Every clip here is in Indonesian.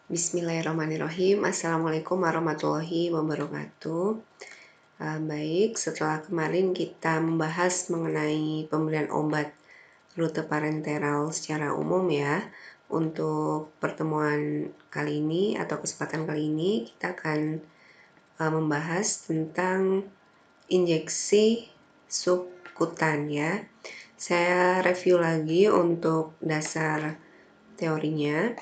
Bismillahirrahmanirrahim. Assalamualaikum warahmatullahi wabarakatuh. Baik, setelah kemarin kita membahas mengenai pemberian obat rute parenteral secara umum ya. Untuk pertemuan kali ini atau kesempatan kali ini kita akan membahas tentang injeksi subkutan ya. Saya review lagi untuk dasar teorinya.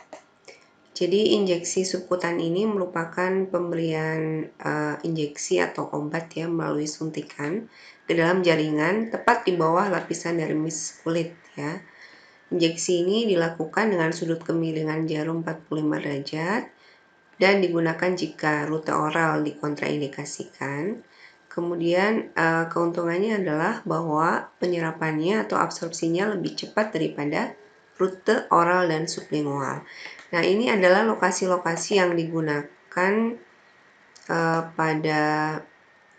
Jadi injeksi subkutan ini merupakan pemberian injeksi atau obat ya melalui suntikan ke dalam jaringan tepat di bawah lapisan dermis kulit ya. Injeksi ini dilakukan dengan sudut kemiringan jarum 45 derajat dan digunakan jika rute oral dikontraindikasikan. Kemudian keuntungannya adalah bahwa penyerapannya atau absorpsinya lebih cepat daripada rute oral dan sublingual. Nah, ini adalah lokasi-lokasi yang digunakan pada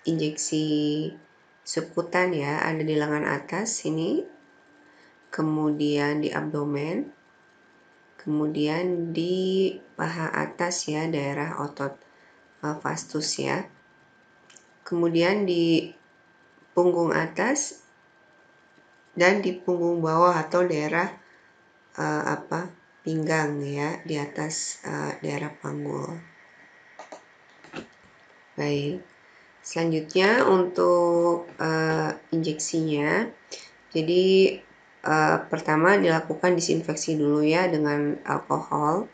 injeksi subkutan ya, ada di lengan atas sini, kemudian di abdomen, kemudian di paha atas ya, daerah otot vastus ya, kemudian di punggung atas dan di punggung bawah atau daerah pinggang ya, di atas daerah panggul. Baik, selanjutnya untuk injeksinya, jadi pertama dilakukan disinfeksi dulu ya dengan alkohol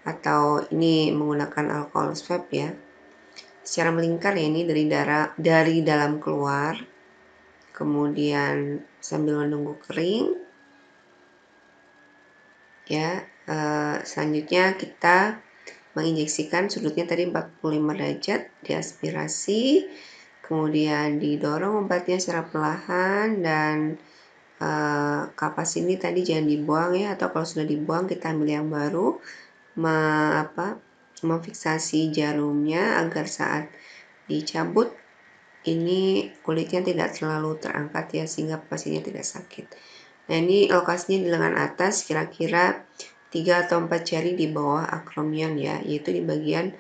atau ini menggunakan alkohol swab ya, secara melingkar ya, ini dari dalam keluar, kemudian sambil menunggu kering ya. Selanjutnya kita menginjeksikan sudutnya tadi 45 derajat, diaspirasi, kemudian didorong obatnya secara perlahan dan kapas ini tadi jangan dibuang ya, atau kalau sudah dibuang kita ambil yang baru, memfiksasi jarumnya agar saat dicabut ini kulitnya tidak terlalu terangkat ya, sehingga pasiennya tidak sakit. Nah, ini lokasinya di lengan atas, kira-kira 3 atau 4 jari di bawah akromion ya, yaitu di bagian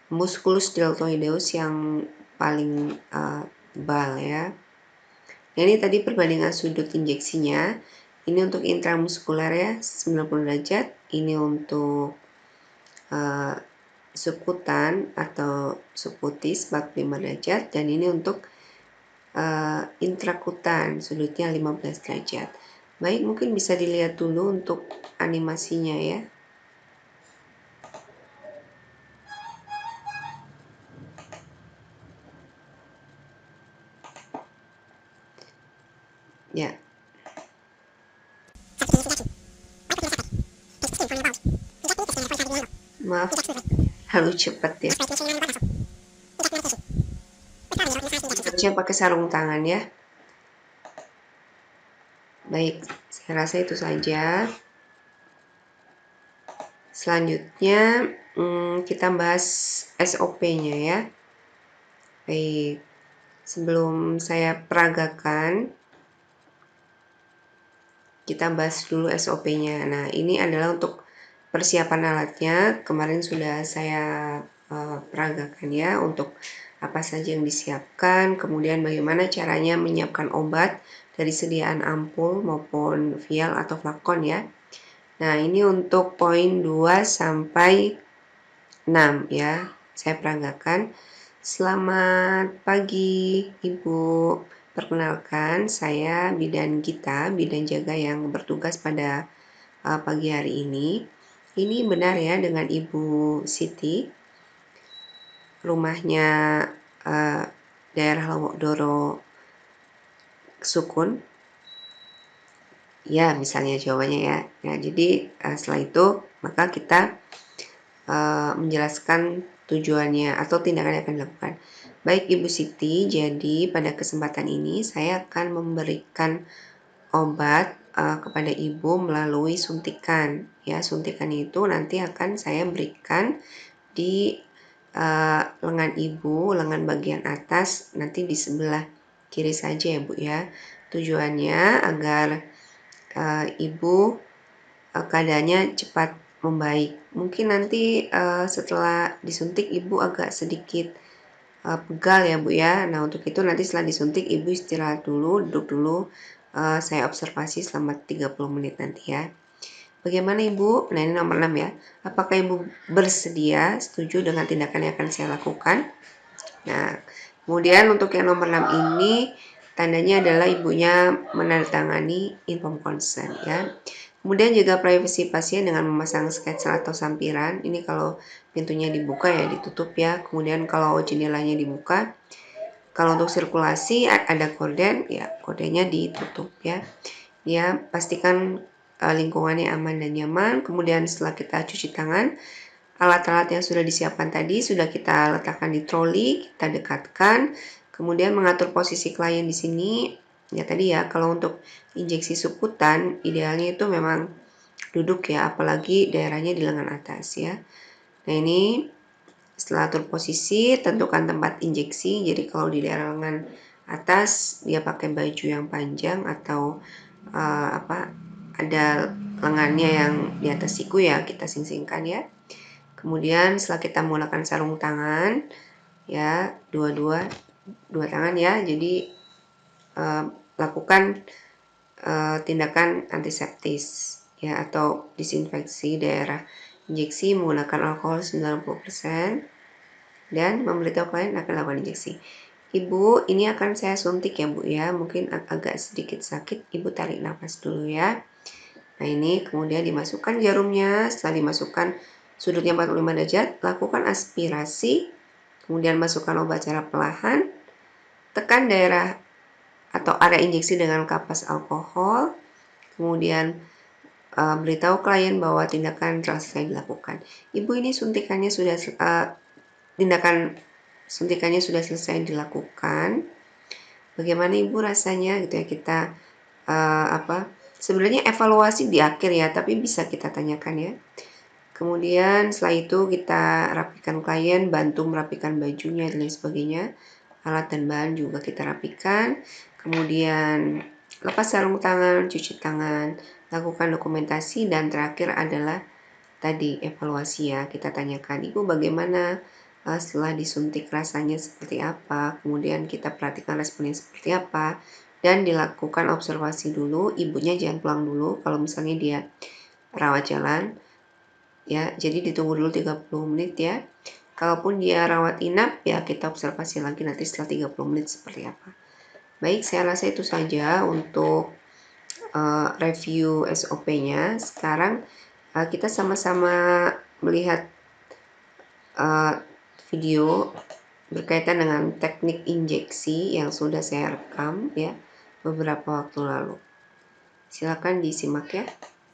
musculus deltoideus yang paling tebal ya. Nah, ini tadi perbandingan sudut injeksinya. Ini untuk intramuskuler ya 90 derajat, ini untuk subkutan atau subkutis 45 derajat, dan ini untuk intrakutan sudutnya 15 derajat. Baik, mungkin bisa dilihat dulu untuk animasinya ya. Ya. Maaf, harus cepat ya. Harusnya pakai sarung tangan ya. Baik, saya rasa itu saja. Selanjutnya kita bahas SOP-nya ya. Baik, sebelum saya peragakan, kita bahas dulu SOP-nya. Nah, ini adalah untuk persiapan alatnya. Kemarin sudah saya peragakan ya, untuk apa saja yang disiapkan, kemudian bagaimana caranya menyiapkan obat dari sediaan ampul maupun vial atau flakon ya. Nah, ini untuk poin 2 sampai 6 ya, saya peragakan. Selamat pagi Ibu. Perkenalkan, saya bidan Gita, bidan jaga yang bertugas pada pagi hari ini. Ini benar ya dengan Ibu Siti. Rumahnya daerah Lowokdoro Sukun. Ya, misalnya jawabannya ya. Nah, jadi setelah itu maka kita menjelaskan tujuannya atau tindakan yang akan dilakukan. Baik Ibu Siti, jadi pada kesempatan ini saya akan memberikan obat kepada Ibu melalui suntikan. Ya, suntikan itu nanti akan saya berikan di lengan Ibu, lengan bagian atas, nanti di sebelah kiri saja ya Bu ya. Tujuannya agar Ibu keadaannya cepat membaik. Mungkin nanti setelah disuntik ibu agak sedikit pegal ya Bu ya. Nah untuk itu nanti setelah disuntik ibu istirahat dulu, duduk dulu. Saya observasi selama 30 menit nanti ya. Bagaimana Ibu? Nah ini nomor 6 ya. Apakah Ibu bersedia, setuju dengan tindakan yang akan saya lakukan? Nah, kemudian untuk yang nomor 6 ini, tandanya adalah ibunya menandatangani inform consent ya. Kemudian juga privasi pasien dengan memasang sketsa atau sampiran. Ini kalau pintunya dibuka ya ditutup ya. Kemudian kalau jendelanya dibuka. Kalau untuk sirkulasi ada korden, ya kodenya ditutup ya. Ya, pastikan lingkungannya aman dan nyaman. Kemudian setelah kita cuci tangan, alat-alat yang sudah disiapkan tadi sudah kita letakkan di troli, kita dekatkan. Kemudian mengatur posisi klien di sini. Ya tadi ya, kalau untuk injeksi subkutan, idealnya itu memang duduk ya, apalagi daerahnya di lengan atas ya. Nah ini setelah atur posisi, tentukan tempat injeksi. Jadi kalau di daerah lengan atas dia pakai baju yang panjang atau ada lengannya yang di atas siku ya kita sing-singkan ya. Kemudian setelah kita menggunakan sarung tangan ya dua tangan ya. Jadi lakukan tindakan antiseptis ya atau disinfeksi daerah injeksi menggunakan alkohol 90% dan memberitahu klien akan lakukan injeksi. Ibu, ini akan saya suntik ya Bu ya, mungkin agak sedikit sakit, Ibu tarik nafas dulu ya. Nah ini kemudian dimasukkan jarumnya, setelah dimasukkan sudutnya 45 derajat, lakukan aspirasi, kemudian masukkan obat secara perlahan, tekan daerah atau area injeksi dengan kapas alkohol, kemudian beritahu klien bahwa tindakan telah selesai dilakukan. Ibu ini tindakan suntikannya sudah selesai dilakukan. Bagaimana Ibu rasanya gitu ya kita sebenarnya evaluasi di akhir ya, tapi bisa kita tanyakan ya. Kemudian setelah itu kita rapikan klien, bantu merapikan bajunya dan lain sebagainya. Alat dan bahan juga kita rapikan. Kemudian lepas sarung tangan, cuci tangan, lakukan dokumentasi dan terakhir adalah tadi evaluasi ya. Kita tanyakan, Ibu bagaimana setelah disuntik rasanya seperti apa, kemudian kita perhatikan responnya seperti apa, dan dilakukan observasi dulu. Ibunya jangan pulang dulu kalau misalnya dia rawat jalan ya, jadi ditunggu dulu 30 menit ya. Kalaupun dia rawat inap ya kita observasi lagi nanti setelah 30 menit seperti apa. Baik, saya rasa itu saja untuk review SOP-nya. Sekarang kita sama-sama melihat video berkaitan dengan teknik injeksi yang sudah saya rekam ya beberapa waktu lalu. Silakan disimak ya.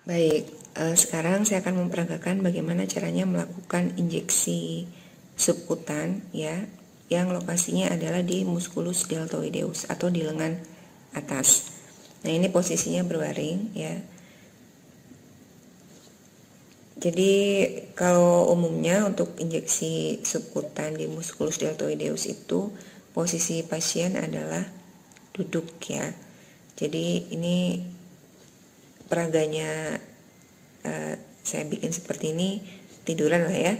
Baik, sekarang saya akan memperagakan bagaimana caranya melakukan injeksi subkutan ya, yang lokasinya adalah di musculus deltoideus atau di lengan atas. Nah ini posisinya berbaring ya. Jadi kalau umumnya untuk injeksi subkutan di musculus deltoideus itu posisi pasien adalah duduk ya. Jadi ini peraganya saya bikin seperti ini tiduran lah ya.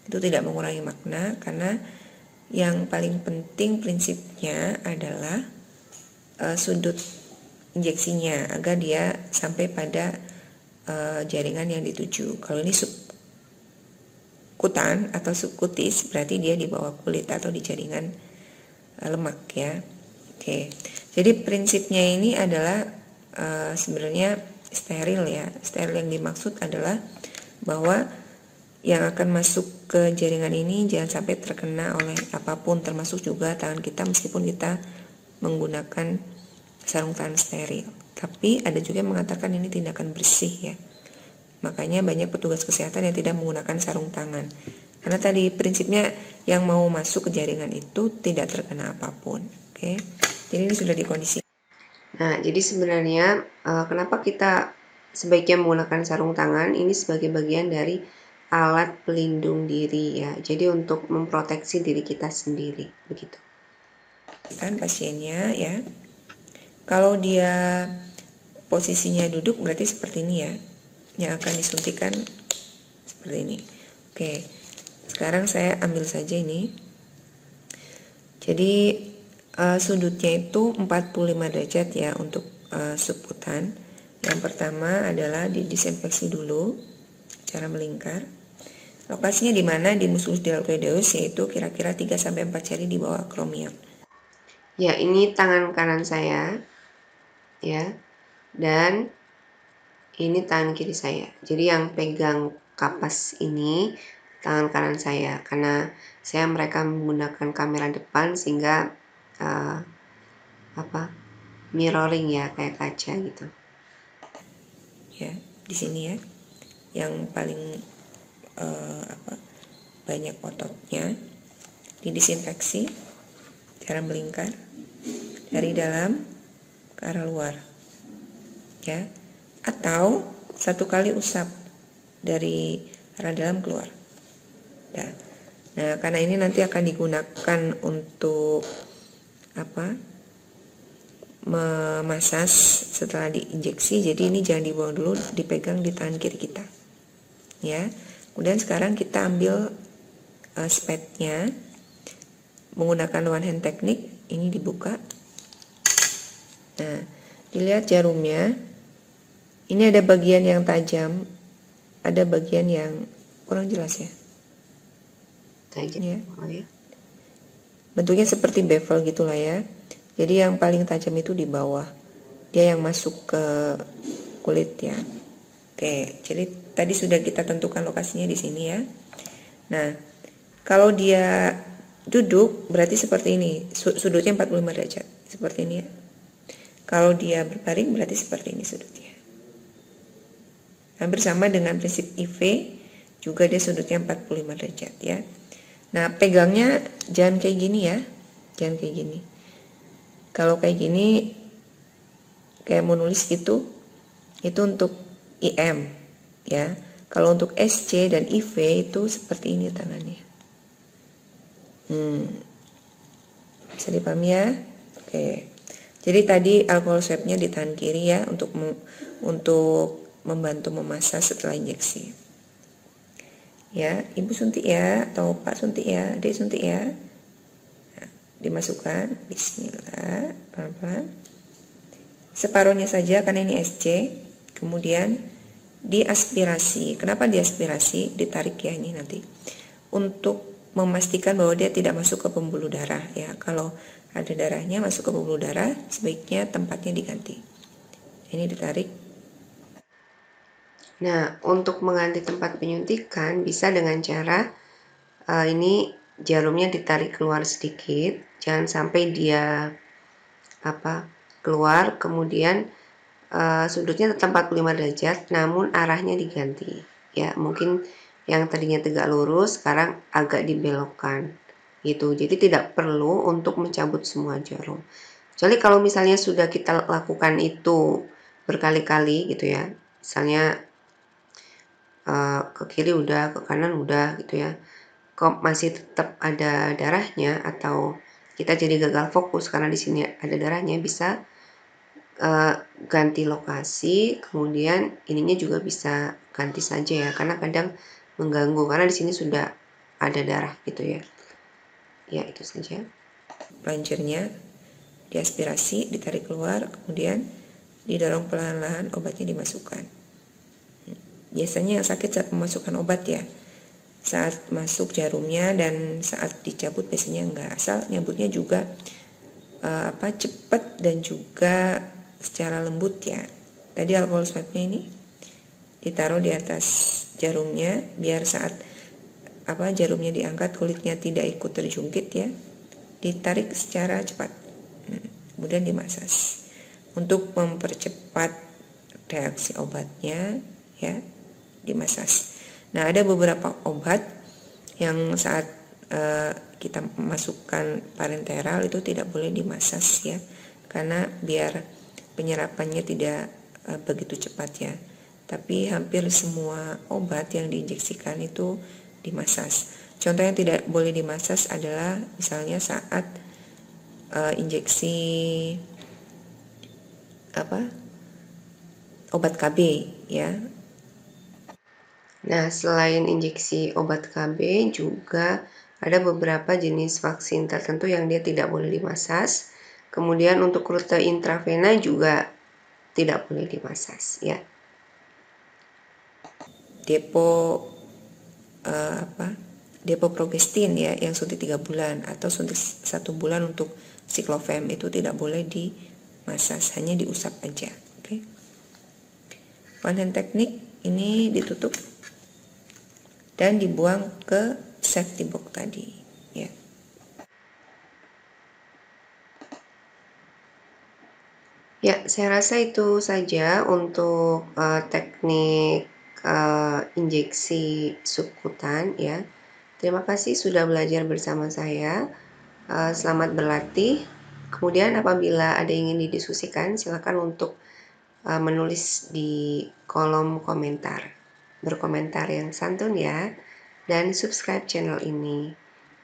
Itu tidak mengurangi makna karena yang paling penting prinsipnya adalah sudut injeksinya agar dia sampai pada jaringan yang dituju. Kalau ini subkutan atau subkutis berarti dia di bawah kulit atau di jaringan lemak ya. Oke. Jadi prinsipnya ini adalah sebenarnya steril ya. Steril yang dimaksud adalah bahwa yang akan masuk ke jaringan ini jangan sampai terkena oleh apapun, termasuk juga tangan kita meskipun kita menggunakan sarung tangan steril. Tapi ada juga yang mengatakan ini tindakan bersih ya. Makanya banyak petugas kesehatan yang tidak menggunakan sarung tangan. Karena tadi prinsipnya yang mau masuk ke jaringan itu tidak terkena apapun. Oke. Jadi ini sudah dikondisikan. Nah, jadi sebenarnya kenapa kita sebaiknya menggunakan sarung tangan ini sebagai bagian dari alat pelindung diri ya. Jadi untuk memproteksi diri kita sendiri begitu. Kan pasiennya ya. Kalau dia posisinya duduk berarti seperti ini ya. Yang akan disuntikan seperti ini. Oke, sekarang saya ambil saja ini. Jadi sudutnya itu 45 derajat ya untuk subputan. Yang pertama adalah didisinfeksi dulu, cara melingkar. Lokasinya di mana? Di Musculus deltoideus, yaitu kira-kira 3-4 cm di bawah akromion. Ya, ini tangan kanan saya, ya, dan ini tangan kiri saya. Jadi yang pegang kapas ini tangan kanan saya, karena saya mereka menggunakan kamera depan sehingga mirroring ya, kayak kaca gitu. Ya, di sini ya, yang paling banyak ototnya, didisinfeksi, cara melingkar dari dalam ke arah luar, ya, atau satu kali usap dari arah dalam keluar. Ya. Nah, karena ini nanti akan digunakan untuk memasas setelah diinjeksi, jadi ini jangan dibuang dulu, dipegang di tangan kiri kita, ya. Kemudian sekarang kita ambil spatnya menggunakan one hand teknik, ini dibuka. Nah, dilihat jarumnya, ini ada bagian yang tajam, ada bagian yang kurang jelas ya. Tajam ya. Bentuknya seperti bevel gitulah ya. Jadi yang paling tajam itu di bawah, dia yang masuk ke kulit ya. Oke, jadi tadi sudah kita tentukan lokasinya di sini ya. Nah, kalau dia duduk berarti seperti ini, sudutnya 45 derajat, seperti ini ya. Kalau dia berbaring berarti seperti ini sudutnya. Hampir sama dengan prinsip IV, juga dia sudutnya 45 derajat ya. Nah, pegangnya jangan kayak gini ya, jangan kayak gini. Kalau kayak gini, kayak mau nulis gitu, itu untuk IM ya. Kalau untuk SC dan IV itu seperti ini tangannya. Bisa dipahami ya? Oke. Jadi tadi alkohol swabnya di tangan kiri ya, untuk membantu memasas setelah injeksi. Ya, ibu suntik ya, atau pak suntik ya, adik suntik ya. Nah, dimasukkan, bismillah, pelan-pelan. Separuhnya saja karena ini SC. Kemudian diaspirasi. Kenapa diaspirasi? Ditarik ya ini nanti. Untuk memastikan bahwa dia tidak masuk ke pembuluh darah ya. Kalau ada darahnya masuk ke pembuluh darah, sebaiknya tempatnya diganti. Ini ditarik. Nah, untuk mengganti tempat penyuntikan bisa dengan cara ini jarumnya ditarik keluar sedikit, jangan sampai dia keluar, kemudian sudutnya tetap 45 derajat, namun arahnya diganti. Ya, mungkin yang tadinya tegak lurus sekarang agak dibelokkan gitu. Jadi tidak perlu untuk mencabut semua jarum. Kecuali kalau misalnya sudah kita lakukan itu berkali-kali gitu ya. Misalnya ke kiri udah, ke kanan udah gitu ya. Kok masih tetap ada darahnya atau kita jadi gagal fokus karena di sini ada darahnya, bisa ganti lokasi, kemudian ininya juga bisa ganti saja ya, karena kadang mengganggu karena di sini sudah ada darah gitu ya. Ya, itu saja. Plunger-nya diaspirasi, ditarik keluar, kemudian didorong pelan-pelan, obatnya dimasukkan. Biasanya yang sakit saat memasukkan obat ya, saat masuk jarumnya, dan saat dicabut biasanya enggak. Asal nyabutnya juga cepat dan juga secara lembut ya. Tadi alkohol swabnya ini ditaruh di atas jarumnya biar saat jarumnya diangkat kulitnya tidak ikut terjungkit ya. Ditarik secara cepat, kemudian dimasas untuk mempercepat reaksi obatnya ya, dimasas. Nah, ada beberapa obat yang saat kita masukkan parenteral itu tidak boleh dimasas ya, karena biar penyerapannya tidak begitu cepat ya. Tapi hampir semua obat yang diinjeksikan itu dimasas. Contoh yang tidak boleh dimasas adalah misalnya saat injeksi obat KB ya. Nah, selain injeksi obat KB juga ada beberapa jenis vaksin tertentu yang dia tidak boleh dimasas. Kemudian untuk rute intravena juga tidak boleh dimasas ya. Depo-progestin ya yang suntik 3 bulan atau suntik 1 bulan untuk Cyclofam itu tidak boleh dimasas, hanya diusap aja. Oke. One hand teknik ini ditutup dan dibuang ke safety box tadi ya. Ya, saya rasa itu saja untuk teknik injeksi subkutan ya. Terima kasih sudah belajar bersama saya. Selamat berlatih. Kemudian apabila ada yang ingin didiskusikan, silakan untuk menulis di kolom komentar. Berkomentar yang santun ya. Dan subscribe channel ini.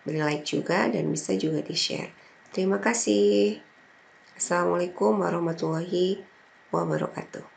Beri like juga dan bisa juga di-share. Terima kasih. Assalamualaikum warahmatullahi wabarakatuh.